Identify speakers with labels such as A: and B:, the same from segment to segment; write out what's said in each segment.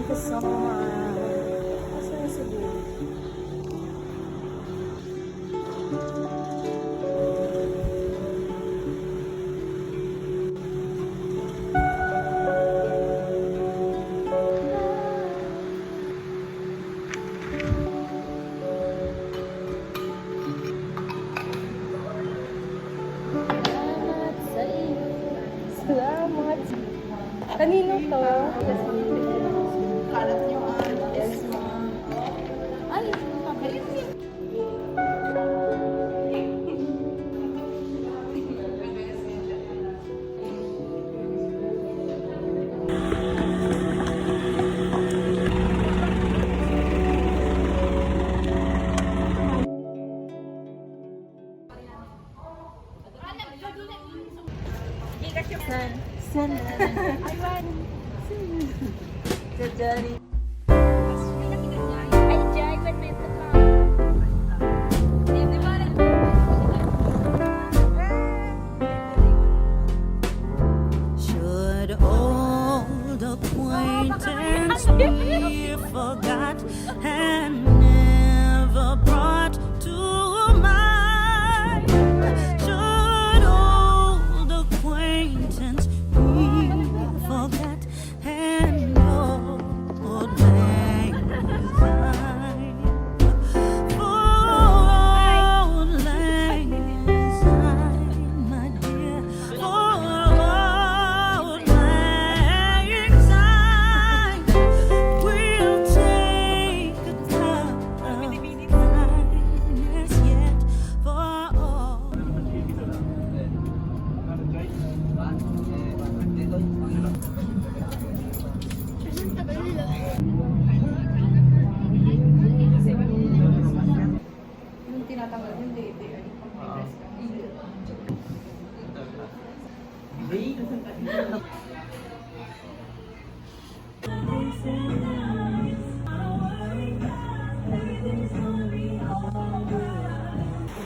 A: Kasama. Masaya siguro. Salamat sa iyo. Salamat. Kanino to?
B: Kalat nyo yes ma'am. Ay, mabalik niyo.
A: Sana. Sa Johnny. Ay, Jai, ba't may ito ka? Di ba rin?
C: Should old acquaintance be forgot and never brought to mind? Should old acquaintance be forgot and old lang syne? For old lang syne, my dear, for old lang syne, we'll take a cup of kindness yet for all.
B: Yung tinatanggal yung dede.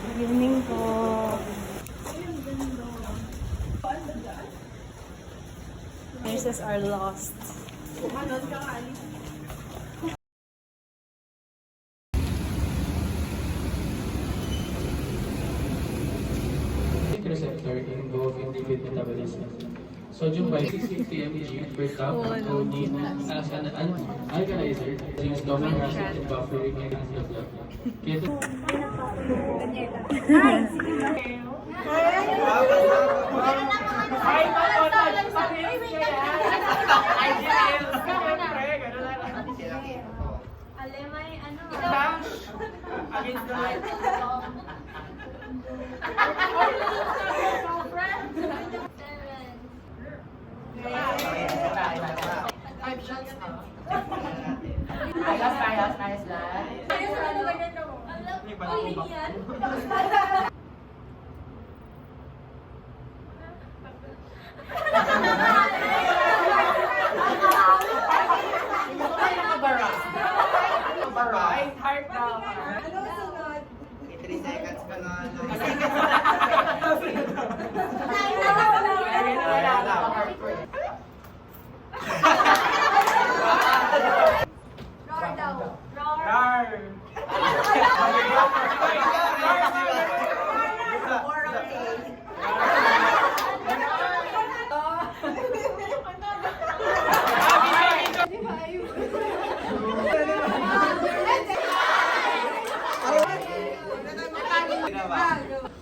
A: Good evening po. Nurses are lost.
D: Receptor involved in lipid metabolism. Sodium by 650 mg per cup of codeine as an alkalizer used common acid in buffering and the blood. Keto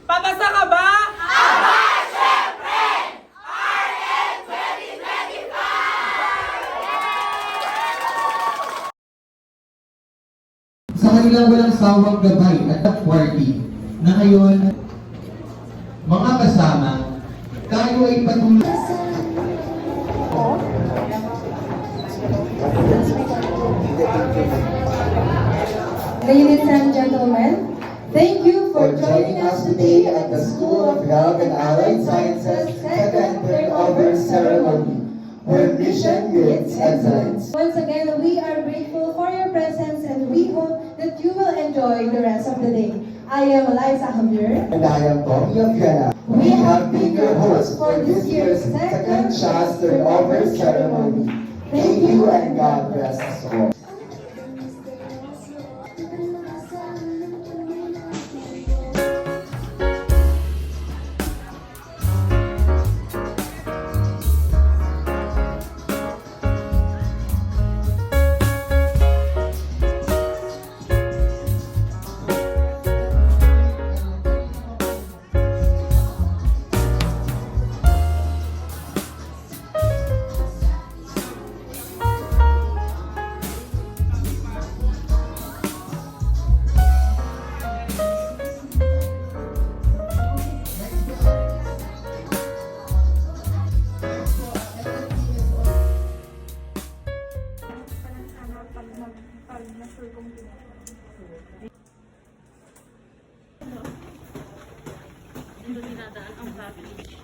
E: Papasa ka ba?
F: Sa kanilang walang sawang gabay at party na ngayon, mga kasama, tayo ay patuloy.
G: Ladies and gentlemen, thank you for joining us today at the School of Health and Allied Sciences second turnover ceremony, where mission meets excellence. Once again, we are grateful for your presence and we hope that you will enjoy the rest of the day. I am Eliza Javier.
F: And I am Tommy Aviana.
G: We have been your hosts for this year's second CHAS turnover ceremony. Thank you and God bless us all.
A: Dito dinadaan ang package.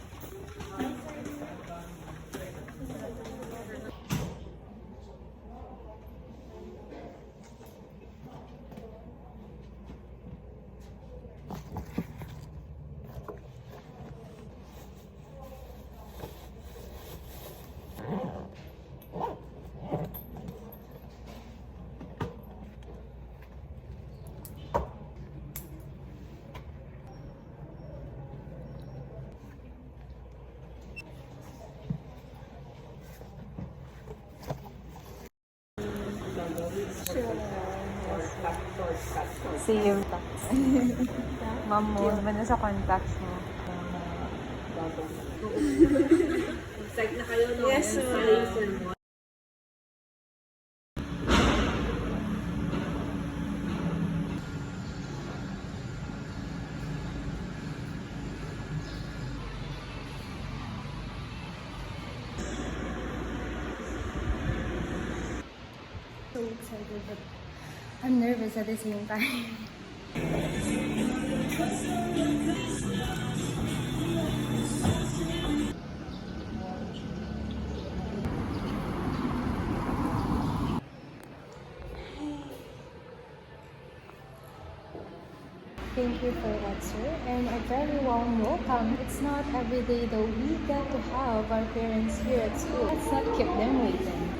B: Save. Ma'am mo, naman na sa contacts mo. Yes, ma'am. So excited, but I'm nervous at the same time. Thank you for that, sir, and a very warm welcome. It's not every day that we get to have our parents here at school. Let's not keep them waiting.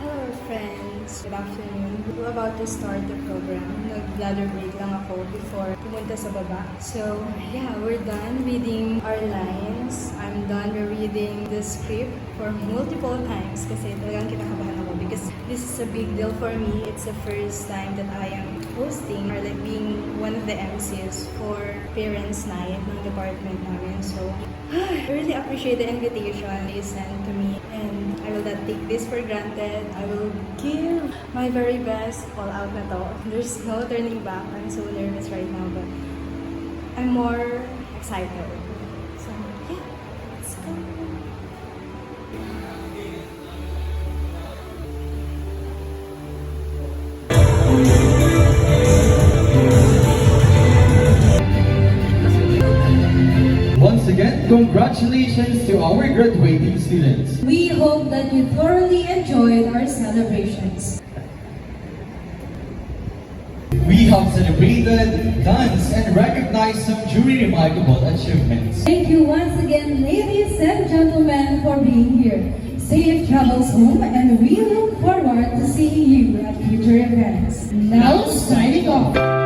H: Hello friends! Good afternoon. We're about to start the program. Nag-bladder break lang ako before pumunta sa baba. So, yeah, we're done reading our lines. I'm done reading the script for multiple times kasi talagang kinakabahan ako because this is a big deal for me. It's the first time that I am hosting or like being one of the MCs for Parents Night ng department namin. So, I really appreciate the invitation they sent to me and I will not take this for granted. I will give my very best all out na to. There's no turning back. I'm so nervous right now but I'm more excited. So, yeah, let's go.
F: Once again, congratulations to our graduating students.
I: We hope that you thoroughly enjoyed our celebrations.
F: We have celebrated, danced, and recognized some truly remarkable achievements.
I: Thank you once again, ladies and gentlemen, for being here. Safe travels home, and we look forward to seeing you at future events. Now, signing off.